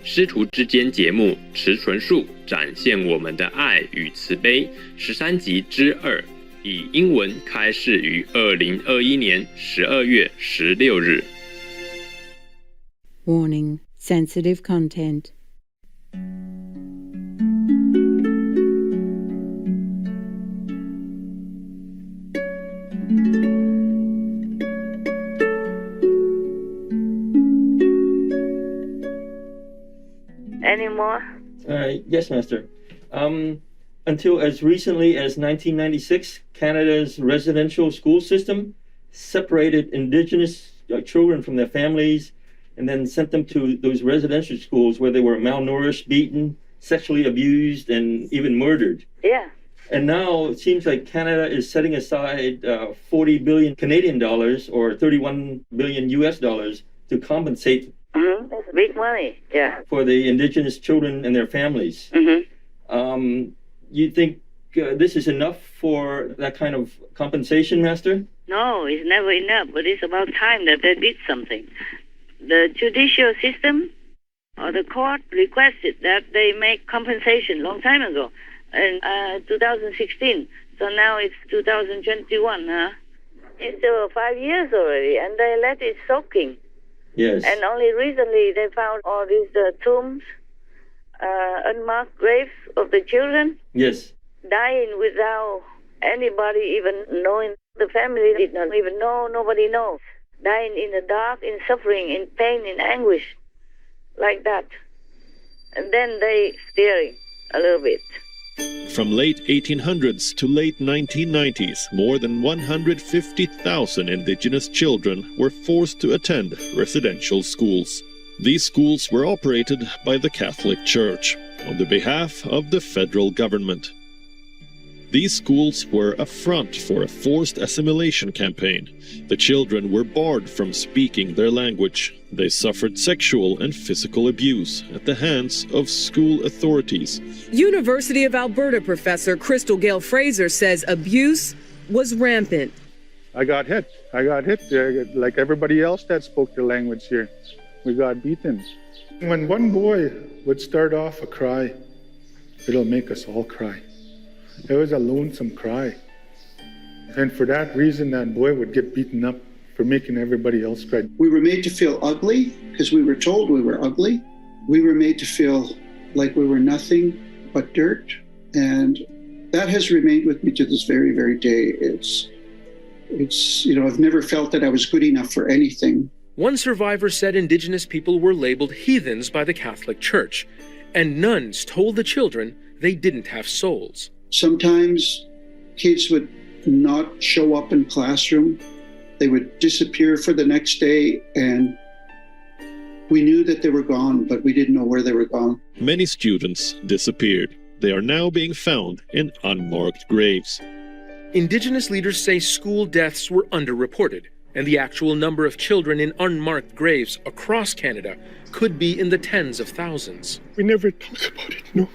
师徒之间节目持纯数展现我们的爱与慈悲13集之2，以英文开始于2021年12月16日。Warning: sensitive content. Any more? Yes, Master. Until as recently as 1996, Canada's residential school system separated Indigenous children from their families and then sent them to those residential schools where they were malnourished, beaten, sexually abused, and even murdered. Yeah. And now it seems like Canada is setting aside 40 billion Canadian dollars or 31 billion US dollars to compensate That's big money. Yeah. for the Indigenous children and their families. You think this is enough for that kind of compensation, Master? No, it's never enough, but it's about time that they did something. The judicial system or the court requested that they make compensation long time ago, in 2016. So now it's 2021, huh? It's 5 years already, and they let it soaking. Yes. And only recently they found all these tombs, unmarked graves of the children, Yes. dying without anybody even knowing. The family did not even know, nobody knows. Dying in the dark, in suffering, in pain, in anguish, like that. And then they steering a little bit. From late 1800s to late 1990s, more than 150,000 Indigenous children were forced to attend residential schools. These schools were operated by the Catholic Church on the behalf of the federal government. These schools were a front for a forced assimilation campaign. The children were barred from speaking their language. They suffered sexual and physical abuse at the hands of school authorities. University of Alberta professor Crystal Gale Fraser says abuse was rampant. I got hit like everybody else that spoke the language here. We got beaten. When one boy would start off a cry, it'll make us all cry. It was a lonesome cry. And for that reason, that boy would get beaten up for making everybody else cry. We were made to feel ugly because we were told we were ugly. We were made to feel like we were nothing but dirt. And that has remained with me to this very, very day. It's I've never felt that I was good enough for anything. One survivor said Indigenous people were labeled heathens by the Catholic Church, and nuns told the children they didn't have souls. Sometimes kids would not show up in classroom. They would disappear for the next day, and we knew that they were gone, but we didn't know where they were gone. Many students disappeared. They are now being found in unmarked graves. Indigenous leaders say school deaths were underreported, and the actual number of children in unmarked graves across Canada could be in the tens of thousands. We never talked about it, no.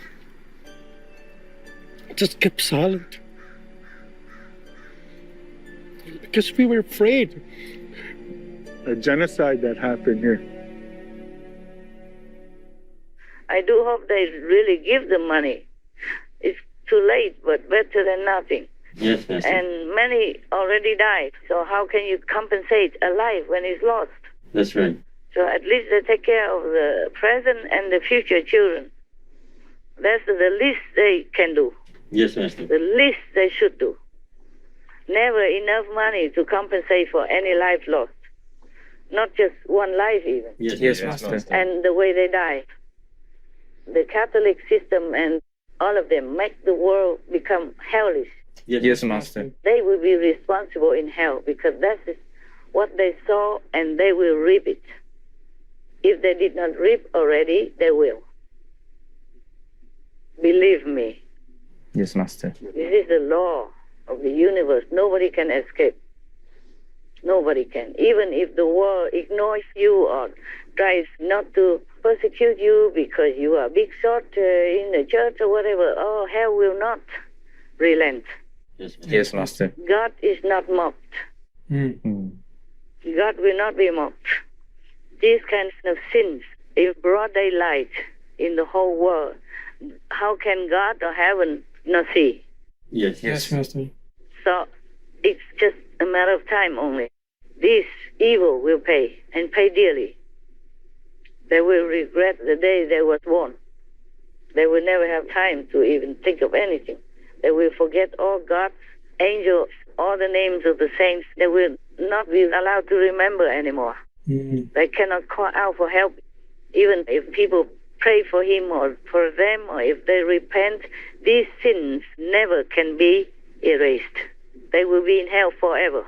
Just kept silent. Because we were afraid. A genocide that happened here. I do hope they really give the money. It's too late, but better than nothing. Yes, Master. And many already died. So how can you compensate a life when it's lost? That's right. So at least they take care of the present and the future children. That's the least they can do. Yes, Master. The least they should do. Never enough money to compensate for any life lost. Not just one life even. Yes, Master. And the way they die. The Catholic system and all of them make the world become hellish. Yes, Master. They will be responsible in hell because that is what they saw, and they will reap it. If they did not reap already, they will. Believe me. Yes, Master. This is the law of the universe. Nobody can escape. Nobody can. Even if the world ignores you or tries not to persecute you because you are big shot in the church or whatever, oh, hell will not relent. Yes, Master. God is not mocked. Mm-hmm. God will not be mocked. These kinds of sins in broad daylight in the whole world. How can God or heaven not see? Yes. Yes, Master. So it's just a matter of time only. This evil will pay, and pay dearly. They will regret the day they was born. They will never have time to even think of anything. They will forget all God's angels, all the names of the saints. They will not be allowed to remember anymore. They cannot call out for help. Even if people pray for him or for them, or if they repent, these sins never can be erased. They will be in hell forever.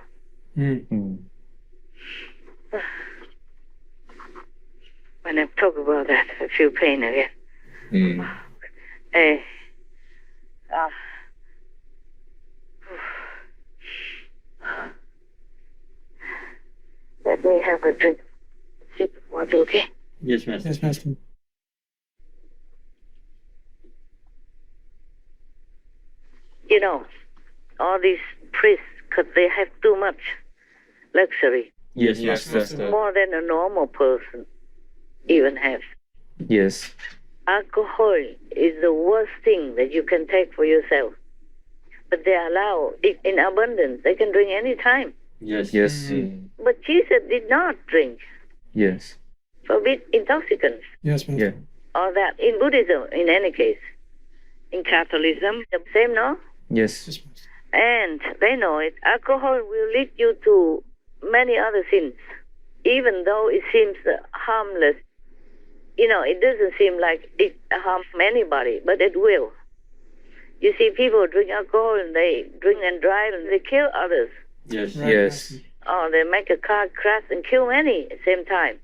When I talk about that, I feel pain again. Let me have a drink. Sip of water, okay? Yes, Master. Yes, Master. You know, all these priests, because they have too much luxury. Yes, Yes, Master. More than a normal person even has. Yes. Alcohol is the worst thing that you can take for yourself. But they allow it in abundance. They can drink any time. Yes. Yes. But Jesus did not drink. Yes. Forbid intoxicants. Yes, Master. Yeah. Or that in Buddhism, in any case. In Catholicism, the same, no? Yes. Yes, Master. And they know it. Alcohol will lead you to many other sins. Even though it seems harmless, you know, it doesn't seem like it harms anybody, but it will. You see, people drink alcohol and they drink and drive and they kill others. Yes. Right, Yes. Master. Or they make a car crash and kill many at the same time.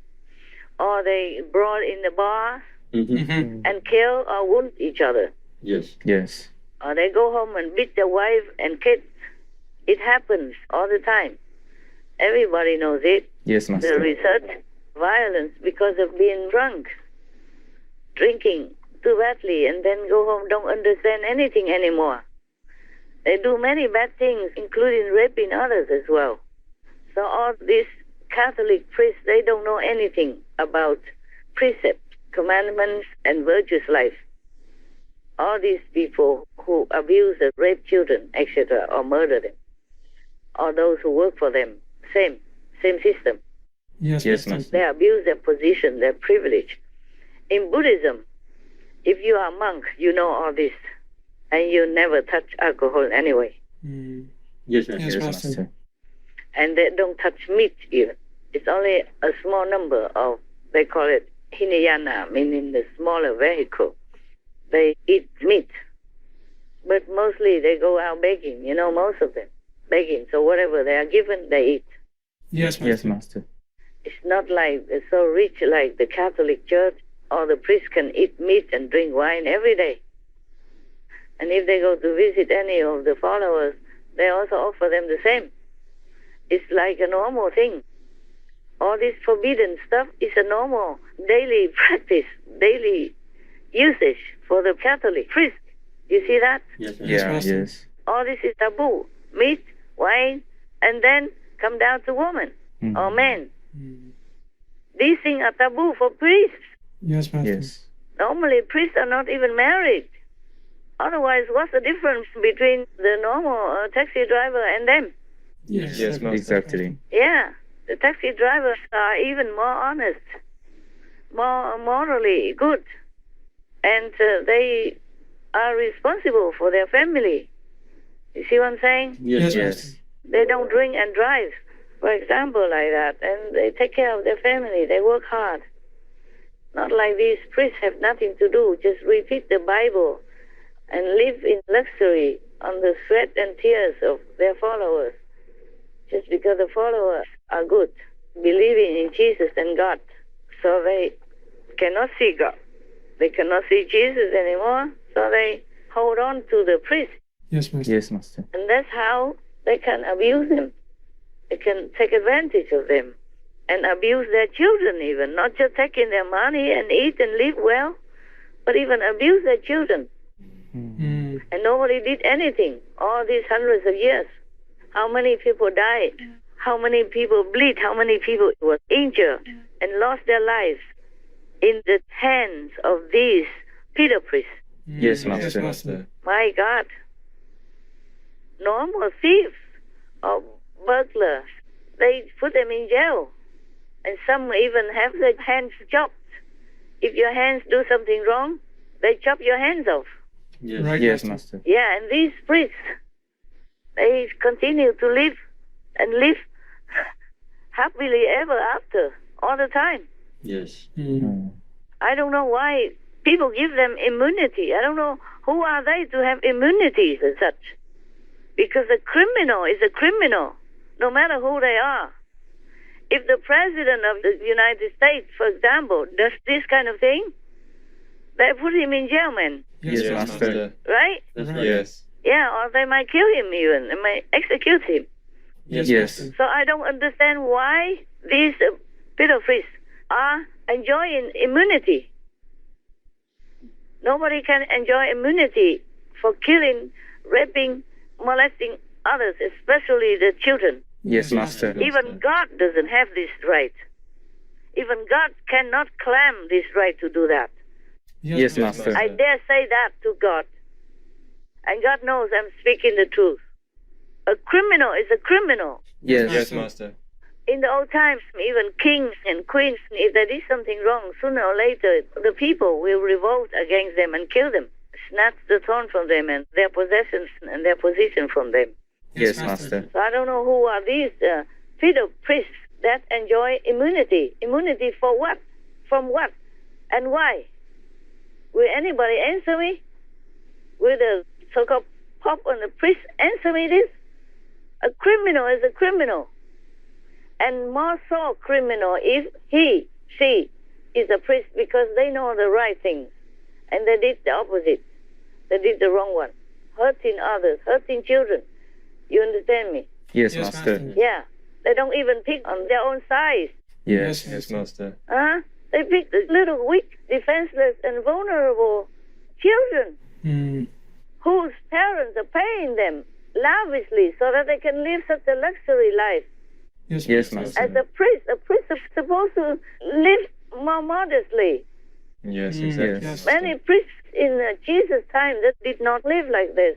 Or they brawl in the bar and kill or wound each other. Yes. Yes. Or they go home and beat their wife and kids. It happens all the time. Everybody knows it. Yes, The Master. research, violence because of being drunk, drinking too badly, and then go home, don't understand anything anymore. They do many bad things, including raping others as well. So all these Catholic priests, they don't know anything about precepts, commandments, and virtuous life. All these people who abuse and rape children, etc., or murder them, or those who work for them, same system. Yes, Yes, Master. Master. They abuse their position, their privilege. In Buddhism, if you are a monk, you know all this, and you never touch alcohol anyway. Yes, Master. Yes, Yes, Master. Master. And they don't touch meat even. It's only a small number of, they call it Hinayana, meaning the smaller vehicle. They eat meat. But mostly they go out begging, you know, most of them. Begging. So whatever they are given, they eat. Yes, Master. Yes, Master. It's not like they're so rich like the Catholic Church, or the priest can eat meat and drink wine every day. And if they go to visit any of the followers, they also offer them the same. It's like a normal thing. All this forbidden stuff is a normal daily practice, daily usage for the Catholic priest. You see that? Yes, Master. Yeah. Master. Yes. All this is taboo. Meat, wine, and then come down to women or men. These things are taboo for priests. Yes, Master. Yes. Normally, priests are not even married. Otherwise, what's the difference between the normal taxi driver and them? Yes, Yes, Master. exactly. Yeah, the taxi drivers are even more honest, more morally good, and they are responsible for their family. You see what I'm saying? Yes, Yes. Master. They don't drink and drive, for example, like that, and they take care of their family. They work hard. Not like these priests have nothing to do, just repeat the Bible and live in luxury on the sweat and tears of their followers. Just because the followers are good, believing in Jesus and God. So they cannot see God. They cannot see Jesus anymore, so they hold on to the priest. Yes, Master. Yes, Master. And that's how they can abuse them. They can take advantage of them and abuse their children even, not just taking their money and eat and live well, but even abuse their children. And nobody did anything all these hundreds of years. How many people died? How many people bleed? How many people were injured and lost their lives in the hands of these pedo priests. Yes, Master. Yes, Master. My God. Normal thieves or burglars, they put them in jail. And some even have their hands chopped. If your hands do something wrong, they chop your hands off. Yes. Right, Yes, Master. Master. Yeah, and these priests, they continue to live and live happily ever after, all the time. Yes. I don't know why people give them immunity. I don't know who are they to have immunities and such. Because a criminal is a criminal, no matter who they are. If the president of the United States, for example, does this kind of thing, they put him in jail, man. Yes, Yes, Master. Master. Right? That's right. Yes. Yeah, or they might kill him even. They might execute him. Yes, Yes. Master. So I don't understand why these pedo priests are enjoying immunity. Nobody can enjoy immunity for killing, raping, molesting others, especially the children. Yes, Master. Even God doesn't have this right. Even God cannot claim this right to do that. Yes, Master. I dare say that to God. And God knows I'm speaking the truth. A criminal is a criminal. Yes. Yes, Master. In the old times, even kings and queens, if they did something wrong, sooner or later, the people will revolt against them and kill them, snatch the throne from them and their possessions and their position from them. Yes, Master. So I don't know who are these pedo priests that enjoy immunity. Immunity for what? From what? And why? Will anybody answer me? Will the so-called Pope and the priest answer me this? A criminal is a criminal. And more so criminal if she is a priest, because they know the right thing. And they did the opposite. They did the wrong one. Hurting others, hurting children. You understand me? Yes, Yes, Master. Master. Yeah. They don't even pick on their own size. Yes. Yes, Master. They pick the little weak, defenseless, and vulnerable children whose parents are paying them lavishly so that they can live such a luxury life. Yes, Master. As a priest is supposed to live more modestly. Yes, exactly. Yes. Many priests in Jesus' time that did not live like this.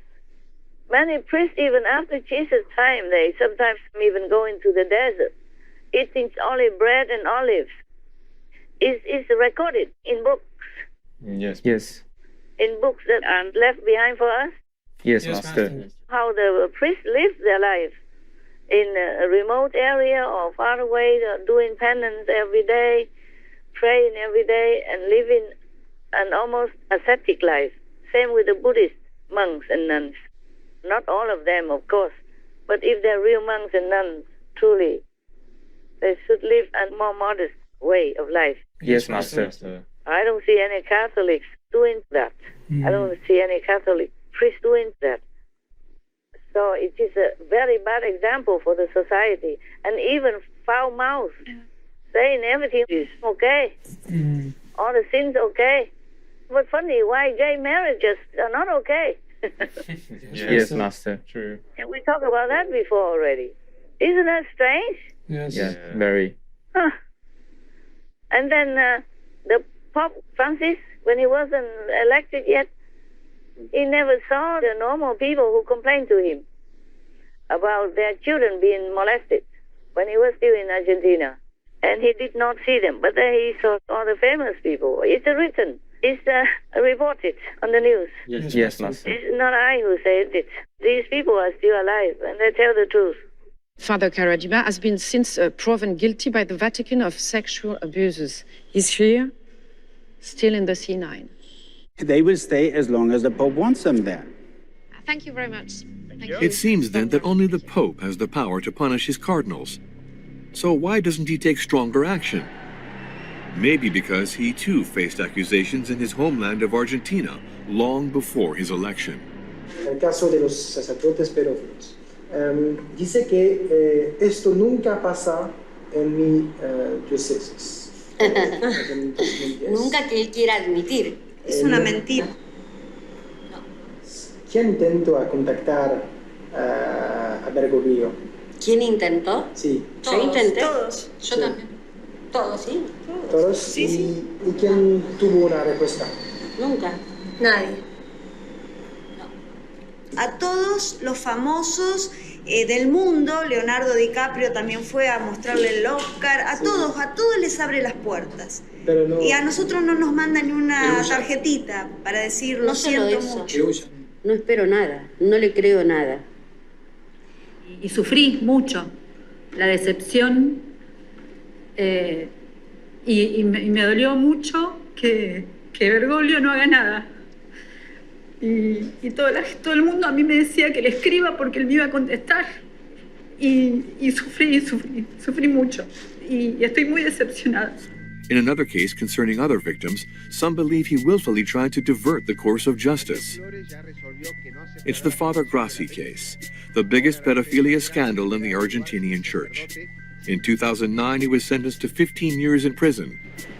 Many priests, even after Jesus' time, they sometimes even go into the desert, eating olive bread and olives. It's recorded in books, Yes. Yes. in books that are left behind for us, Yes, Yes, Master. Master. how the priests lived their life in a remote area or far away, doing penance every day, praying every day, and living an almost ascetic life. Same with the Buddhist monks and nuns. Not all of them, of course, but if they're real monks and nuns, truly, they should live a more modest way of life. Yes, Master. I don't see any Catholics doing that. I don't see any Catholic priest doing that. So it is a very bad example for the society. And even foul-mouthed, saying everything is okay, all the sins okay. But funny, why gay marriages are not okay? Yes, Master. True. And we talked about that before already. Isn't that strange? Yes. Yeah, very. Huh. And then the Pope Francis, when he wasn't elected yet, he never saw the normal people who complained to him about their children being molested when he was still in Argentina. And he did not see them. But then he saw all the famous people. It's written. It's reported on the news. Yes, Master. It's not I who said it. These people are still alive, and they tell the truth. Father Karadziba has been since proven guilty by the Vatican of sexual abuses. He's here, still in the C9. They will stay as long as the Pope wants them there. Thank you very much. Thank you. It seems then that only the Pope has the power to punish his cardinals. So why doesn't he take stronger action? Maybe because he too faced accusations in his homeland of Argentina long before his election. El caso de los sacerdotes pedófilos. Dice que esto nunca pasa en mi diócesis. Nunca que él quiera admitir. Es una mentira. ¿Quién intentó contactar a Bergoglio? ¿Quién intentó? Sí. Yo intenté. Todos. Yo también. Todos, sí. ¿Todos? Sí, ¿Y, sí. ¿Y quién tuvo una respuesta? Nunca. Nadie. A todos los famosos del mundo, Leonardo DiCaprio también fue a mostrarle el Oscar, a todos les abre las puertas. Pero no, Y a nosotros no nos mandan ni una tarjetita para decir lo No solo siento eso. mucho. No espero nada, no le creo nada. Y sufrí mucho la decepción y me dolió mucho que Bergoglio no haga nada. Y todo el mundo a mí me decía que le escriba porque él me iba a contestar. Y sufrí mucho. Y estoy muy decepcionada. In another case concerning other victims, some believe he willfully tried to divert the course of justice. It's the Father Grassi case, the biggest pedophilia scandal in the Argentinian church. In 2009, he was sentenced to 15 years in prison,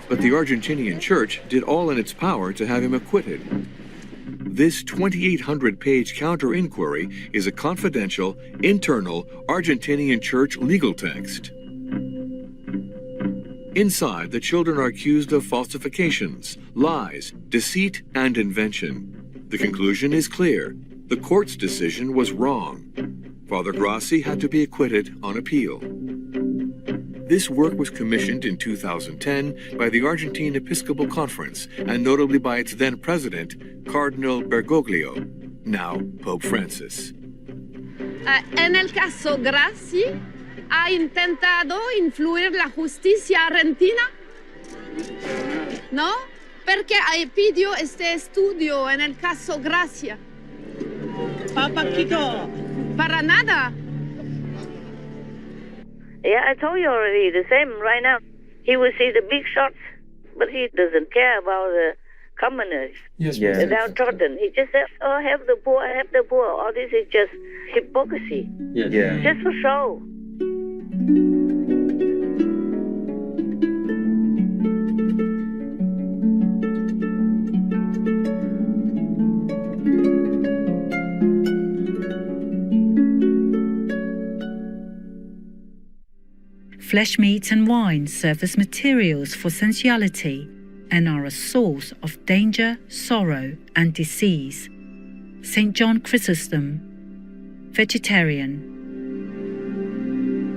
but the Argentinian church did all in its power to have him acquitted. This 2,800-page counter-inquiry is a confidential, internal Argentinian church legal text. Inside, the children are accused of falsifications, lies, deceit, and invention. The conclusion is clear. The court's decision was wrong. Father Grassi had to be acquitted on appeal. This work was commissioned in 2010 by the Argentine Episcopal Conference, and notably by its then president, Cardinal Bergoglio, now Pope Francis. En el caso Grassi, ¿ha intentado influir la justicia argentina? ¿No? Perché pidió este estudio en el caso Gracia. Para nada. Yeah, I told you already, the same right now. He will see the big shots, but he doesn't care about the commoners, the downtrodden. He just says, oh, have the poor, have the poor. All this is just hypocrisy. Just for show. Flesh, meat, and wine serve as materials for sensuality and are a source of danger, sorrow, and disease. St. John Chrysostom, vegetarian.